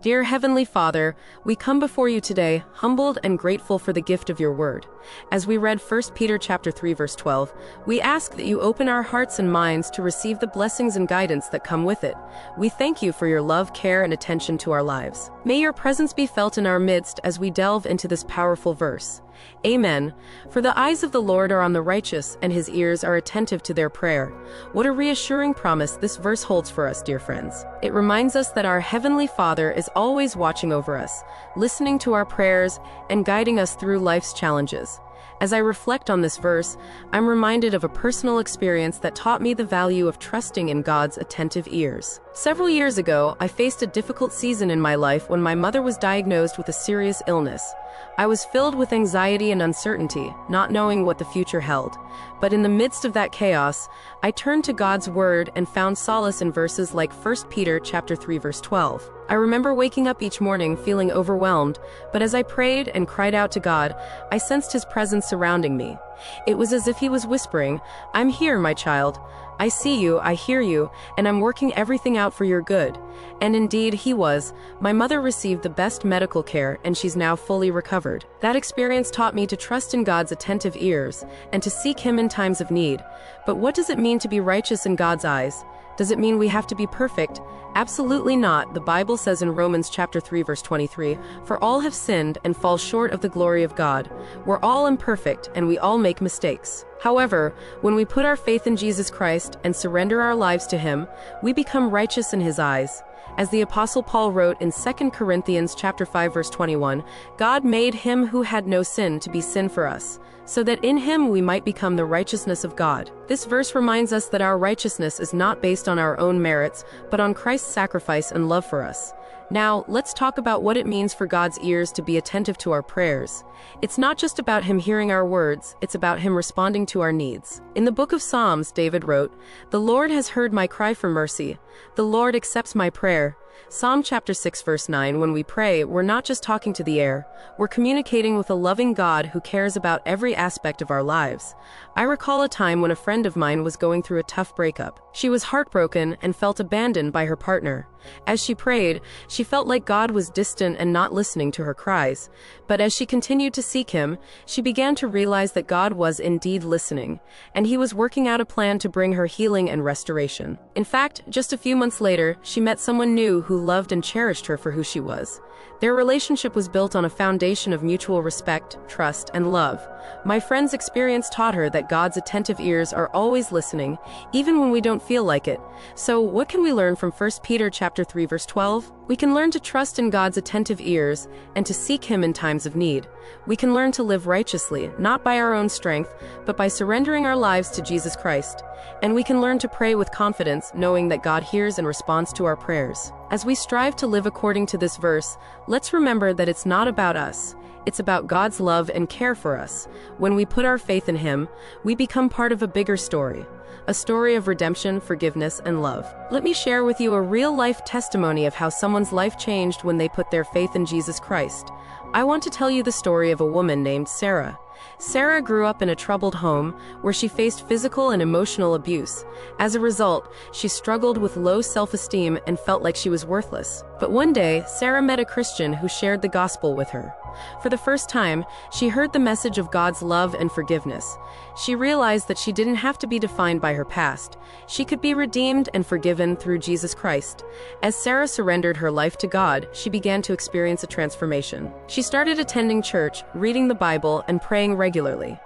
Dear Heavenly Father, we come before you today, humbled and grateful for the gift of your word. As we read 1 Peter chapter 3, verse 12, we ask that you open our hearts and minds to receive the blessings and guidance that come with it. We thank you for your love, care, and attention to our lives. May your presence be felt in our midst as we delve into this powerful verse. Amen. For the eyes of the Lord are on the righteous, and his ears are attentive to their prayer. What a reassuring promise this verse holds for us, dear friends. It reminds us that our Heavenly Father is always watching over us, listening to our prayers, and guiding us through life's challenges. As I reflect on this verse, I'm reminded of a personal experience that taught me the value of trusting in God's attentive ears. Several years ago, I faced a difficult season in my life when my mother was diagnosed with a serious illness. I was filled with anxiety and uncertainty, not knowing what the future held. But in the midst of that chaos, I turned to God's word and found solace in verses like 1 Peter chapter 3, verse 12. I remember waking up each morning feeling overwhelmed, but as I prayed and cried out to God, I sensed his presence surrounding me. It was as if he was whispering, "I'm here, my child. I see you, I hear you, and I'm working everything out for your good." And indeed, he was. My mother received the best medical care, and she's now fully recovered. That experience taught me to trust in God's attentive ears, and to seek him in times of need. But what does it mean to be righteous in God's eyes? Does it mean we have to be perfect? Absolutely not. The Bible says in Romans chapter 3, verse 23, "For all have sinned and fall short of the glory of God." We're all imperfect, and we all make mistakes. However, when we put our faith in Jesus Christ and surrender our lives to him, we become righteous in his eyes. As the Apostle Paul wrote in 2 Corinthians chapter 5, verse 21, "God made him who had no sin to be sin for us, so that in him we might become the righteousness of God." This verse reminds us that our righteousness is not based on our own merits, but on Christ's sacrifice and love for us. Now, let's talk about what it means for God's ears to be attentive to our prayers. It's not just about him hearing our words, it's about him responding to our needs. In the book of Psalms, David wrote, "The Lord has heard my cry for mercy. The Lord accepts my prayer." Psalm chapter 6, verse 9, when we pray, we're not just talking to the air. We're communicating with a loving God who cares about every aspect of our lives. I recall a time when a friend of mine was going through a tough breakup. She was heartbroken and felt abandoned by her partner. As she prayed, she felt like God was distant and not listening to her cries. But as she continued to seek him, she began to realize that God was indeed listening, and he was working out a plan to bring her healing and restoration. In fact, just a few months later, she met someone new who loved and cherished her for who she was. Their relationship was built on a foundation of mutual respect, trust, and love. My friend's experience taught her that God's attentive ears are always listening, even when we don't feel like it. So, what can we learn from 1 Peter chapter 3, verse 12? We can learn to trust in God's attentive ears and to seek him in times of need. We can learn to live righteously, not by our own strength, but by surrendering our lives to Jesus Christ. And we can learn to pray with confidence, knowing that God hears and responds to our prayers. As we strive to live according to this verse, let's remember that it's not about us. It's about God's love and care for us. When we put our faith in him, we become part of a bigger story. A story of redemption, forgiveness, and love. Let me share with you a real-life testimony of how someone's life changed when they put their faith in Jesus Christ. I want to tell you the story of a woman named Sarah. Sarah grew up in a troubled home where she faced physical and emotional abuse. As a result, she struggled with low self-esteem and felt like she was worthless. But one day, Sarah met a Christian who shared the gospel with her. For the first time, she heard the message of God's love and forgiveness. She realized that she didn't have to be defined by her past. She could be redeemed and forgiven through Jesus Christ. As Sarah surrendered her life to God, she began to experience a transformation. She started attending church, reading the Bible, and praying regularly.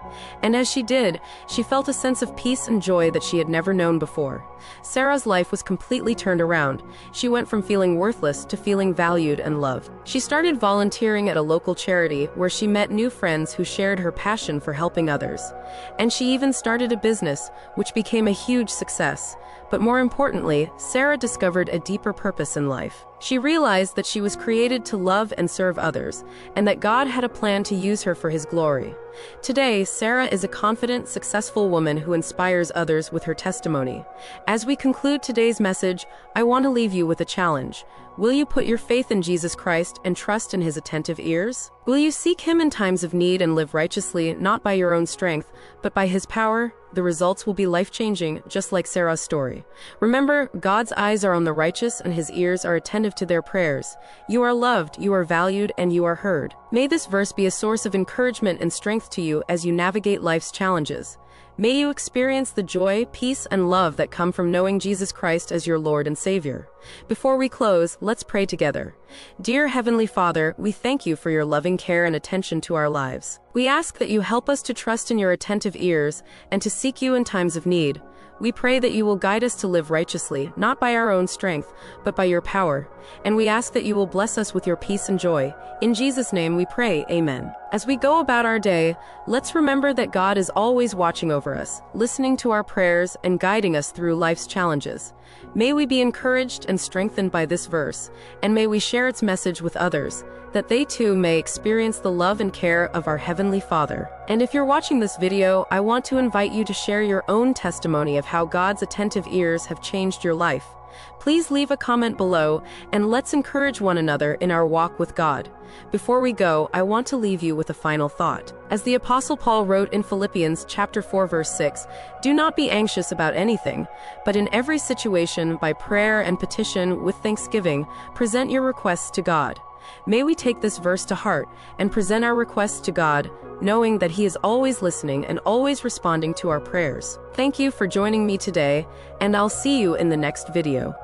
And as she did, she felt a sense of peace and joy that she had never known before. Sarah's life was completely turned around. She went from feeling worthless to feeling valued and loved. She started volunteering at a local charity where she met new friends who shared her passion for helping others. And she even started a business, which became a huge success. But more importantly, Sarah discovered a deeper purpose in life. She realized that she was created to love and serve others, and that God had a plan to use her for his glory. Today, Sarah is a confident, successful woman who inspires others with her testimony. As we conclude today's message, I want to leave you with a challenge. Will you put your faith in Jesus Christ and trust in his attentive ears? Will you seek Him in times of need and live righteously, not by your own strength, but by His power? The results will be life-changing, just like Sarah's story. Remember, God's eyes are on the righteous and His ears are attentive to their prayers. You are loved, you are valued, and you are heard. May this verse be a source of encouragement and strength to you as you navigate life's challenges. May you experience the joy, peace, and love that come from knowing Jesus Christ as your Lord and Savior. Before we close, let's pray together. Dear Heavenly Father, we thank you for your loving care and attention to our lives. We ask that you help us to trust in your attentive ears and to seek you in times of need. We pray that you will guide us to live righteously, not by our own strength, but by your power. And we ask that you will bless us with your peace and joy. In Jesus' name we pray, amen. As we go about our day, let's remember that God is always watching over us, listening to our prayers and guiding us through life's challenges. May we be encouraged and strengthened by this verse, and may we share its message with others, that they too may experience the love and care of our Heavenly Father. And if you're watching this video, I want to invite you to share your own testimony of how God's attentive ears have changed your life. Please leave a comment below, and let's encourage one another in our walk with God. Before we go, I want to leave you with a final thought. As the Apostle Paul wrote in Philippians chapter 4 verse 6, "Do not be anxious about anything, but in every situation, by prayer and petition with thanksgiving, present your requests to God." May we take this verse to heart and present our requests to God, knowing that He is always listening and always responding to our prayers. Thank you for joining me today, and I'll see you in the next video.